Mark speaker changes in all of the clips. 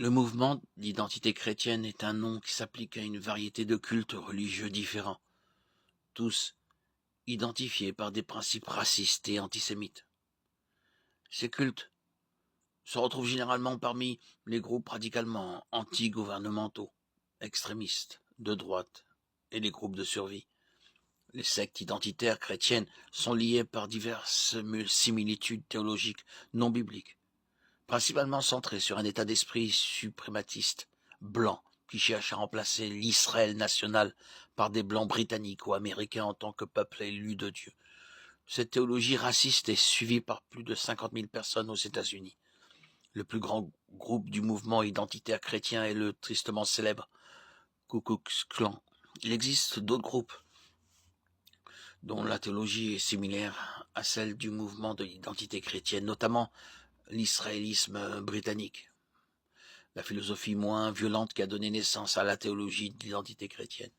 Speaker 1: Le mouvement d'identité chrétienne est un nom qui s'applique à une variété de cultes religieux différents, tous identifiés par des principes racistes et antisémites. Ces cultes se retrouvent généralement parmi les groupes radicalement anti-gouvernementaux, extrémistes, de droite et les groupes de survie. Les sectes identitaires chrétiennes sont liées par diverses similitudes théologiques non bibliques, principalement centrées sur un état d'esprit suprématiste, blanc, qui cherche à remplacer l'Israël national par des blancs britanniques ou américains en tant que peuple élu de Dieu. Cette théologie raciste est suivie par plus de 50 000 personnes aux États-Unis. Le plus grand groupe du mouvement identitaire chrétien est le tristement célèbre Ku Klux Klan. Il existe d'autres groupes dont la théologie est similaire à celle du mouvement de l'identité chrétienne, notamment l'israélisme britannique, la philosophie moins violente qui a donné naissance à la théologie de l'identité chrétienne,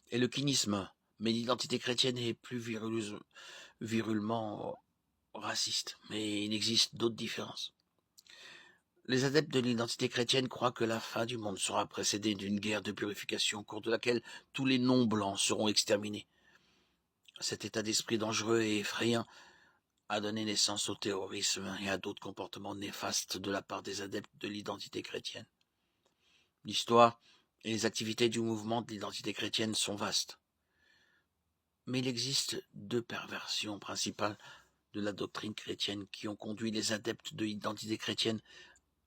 Speaker 1: et le quinisme, mais l'identité chrétienne est plus virulement raciste, mais il existe d'autres différences. Les adeptes de l'identité chrétienne croient que la fin du monde sera précédée d'une guerre de purification au cours de laquelle tous les non-blancs seront exterminés. Cet état d'esprit dangereux et effrayant a donné naissance au terrorisme et à d'autres comportements néfastes de la part des adeptes de l'identité chrétienne. L'histoire et les activités du mouvement de l'identité chrétienne sont vastes. Mais il existe deux perversions principales de la doctrine chrétienne qui ont conduit les adeptes de l'identité chrétienne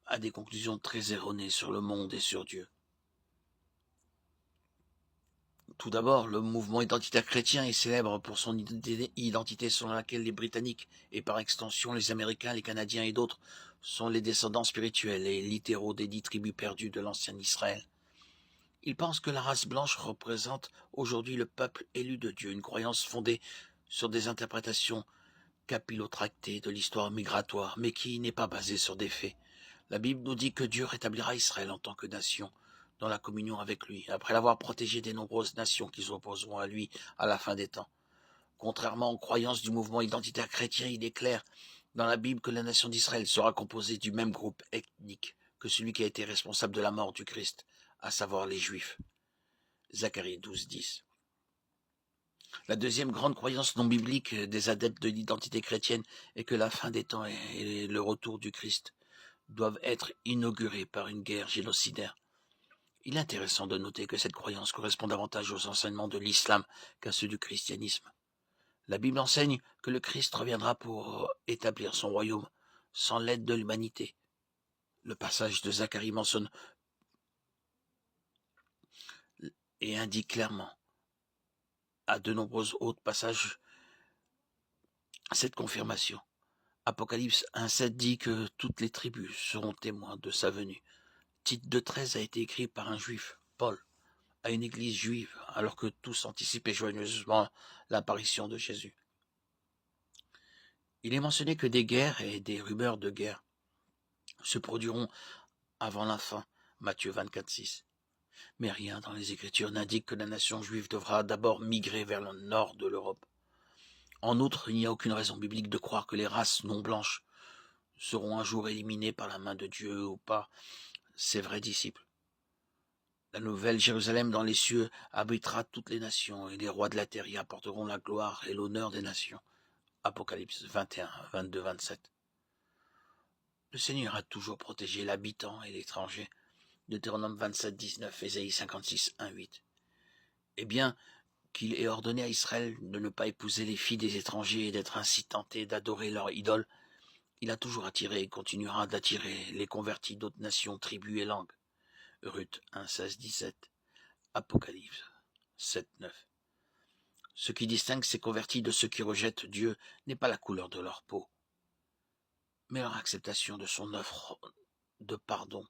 Speaker 1: à des conclusions très erronées sur le monde et sur Dieu. Tout d'abord, le mouvement identitaire chrétien est célèbre pour son identité selon laquelle les Britanniques, et par extension les Américains, les Canadiens et d'autres, sont les descendants spirituels et littéraux des 10 tribus perdues de l'ancien Israël. Ils pensent que la race blanche représente aujourd'hui le peuple élu de Dieu, une croyance fondée sur des interprétations capillotractées de l'histoire migratoire, mais qui n'est pas basée sur des faits. La Bible nous dit que Dieu rétablira Israël en tant que nation, dans la communion avec lui, après l'avoir protégé des nombreuses nations qui s'opposeront à lui à la fin des temps. Contrairement aux croyances du mouvement identitaire chrétien, il est clair dans la Bible que la nation d'Israël sera composée du même groupe ethnique que celui qui a été responsable de la mort du Christ, à savoir les Juifs. Zacharie 12, 10. La deuxième grande croyance non biblique des adeptes de l'identité chrétienne est que la fin des temps et le retour du Christ doivent être inaugurés par une guerre génocidaire. Il est intéressant de noter que cette croyance correspond davantage aux enseignements de l'islam qu'à ceux du christianisme. La Bible enseigne que le Christ reviendra pour établir son royaume sans l'aide de l'humanité. Le passage de Zacharie mentionne et indique clairement à de nombreux autres passages cette confirmation. Apocalypse 1,7 dit que toutes les tribus seront témoins de sa venue. Tite 2,13 a été écrit par un juif, Paul, à une église juive, alors que tous anticipaient joyeusement l'apparition de Jésus. Il est mentionné que des guerres et des rumeurs de guerre se produiront avant la fin, Matthieu 24,6. Mais rien dans les Écritures n'indique que la nation juive devra d'abord migrer vers le nord de l'Europe. En outre, il n'y a aucune raison biblique de croire que les races non blanches seront un jour éliminées par la main de Dieu ou par ses vrais disciples. La nouvelle Jérusalem dans les cieux abritera toutes les nations, et les rois de la terre y apporteront la gloire et l'honneur des nations. Apocalypse 21, 22, 27. Le Seigneur a toujours protégé l'habitant et l'étranger. Deutéronome 27, 19, Ésaïe 56, 1, 8. Et bien qu'il ait ordonné à Israël de ne pas épouser les filles des étrangers et d'être ainsi tenté d'adorer leur idole, il a toujours attiré et continuera d'attirer les convertis d'autres nations, tribus et langues. Ruth 1, 16, 17. Apocalypse 7, 9. Ce qui distingue ces convertis de ceux qui rejettent Dieu n'est pas la couleur de leur peau, mais leur acceptation de son offre de pardon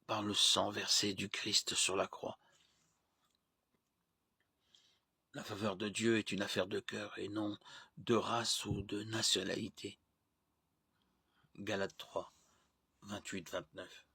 Speaker 1: par le sang versé du Christ sur la croix. La faveur de Dieu est une affaire de cœur et non de race ou de nationalité. Galates 3, 28, 29.